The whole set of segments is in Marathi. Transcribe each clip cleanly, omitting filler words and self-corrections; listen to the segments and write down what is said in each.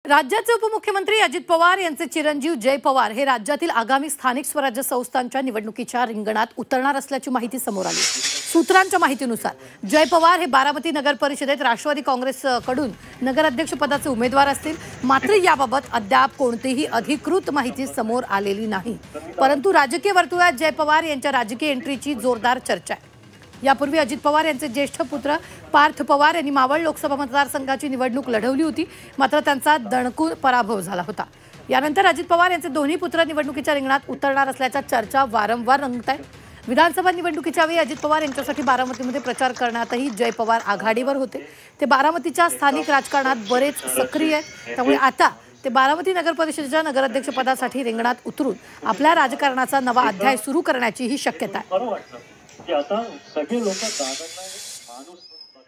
राज्याचे उपमुख्यमंत्री अजित पवार यांचे चिरंजीव जय पवार हे राज्यातील आगामी स्थानिक स्वराज्य संस्थांच्या निवडणुकीच्या रिंगणात उतरणार असल्याची माहिती समोर आली। सूत्रांच्या माहितीनुसार जय पवार हे बारामती नगर परिषदेत राष्ट्रवादी काँग्रेसकडून नगराध्यक्षपदाचे उमेदवार असतील। मात्र याबाबत अद्याप कोणतीही अधिकृत माहिती समोर आलेली नाही, परंतु राजकीय वर्तुळात जय पवार यांच्या राजकीय एंट्रीची जोरदार चर्चा आहे। यापूर्वी अजित पवार यांचे ज्येष्ठ पुत्र पार्थ पवार यांनी मावळ लोकसभा मतदारसंघाची निवडणूक लढवली होती, मात्र त्यांचा दणकून पराभव झाला होता। यानंतर अजित पवार यांचे दोन्ही पुत्र निवडणुकीच्या रिंगणात उतरणार असल्याच्या चर्चा वारंवार रंगत आहेत। विधानसभा निवडणुकीच्या वेळी अजित पवार यांच्यासाठी बारामतीमध्ये प्रचार करण्यातही जय पवार आघाडीवर होते। ते बारामतीच्या स्थानिक राजकारणात बरेच सक्रिय आहेत, त्यामुळे आता ते बारामती नगर परिषदेच्या नगराध्यक्षपदासाठी रिंगणात उतरून आपल्या राजकारणाचा नवा अध्याय सुरू करण्याची ही शक्यता आहे।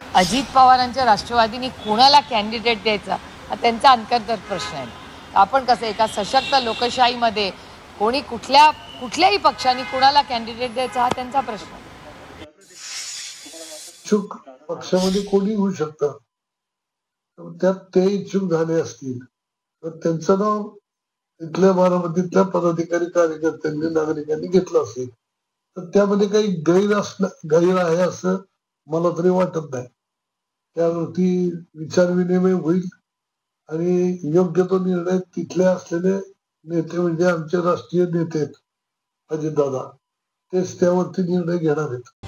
अजित पवारांच्या राष्ट्रवादीने कोणाला कॅन्डिडेट द्यायचा हा त्यांचा अंतर्गत प्रश्न आहे। आपण कसं एका सशक्त लोकशाहीमध्ये कोणी कुठल्याही पक्षाने कोणाला कॅन्डिडेट द्यायचा हा त्यांचा प्रश्न आहे। इच्छुक पक्षामध्ये कोणी होऊ शकतं, त्यात ते इच्छुक झाले असतील तर त्यांचं नाव इथल्या बारामतीतल्या पदाधिकारी कार्यकर्त्यांनी नागरिकांनी घेतलं असेल तर त्यामध्ये काही गैर आहे असं मला तरी वाटत नाही। त्यावरती विचारविनिमय होईल आणि योग्य तो निर्णय तिथले असलेले नेते म्हणजे आमचे राष्ट्रीय नेते अजितदादा तेच त्यावरती निर्णय घेणार आहेत।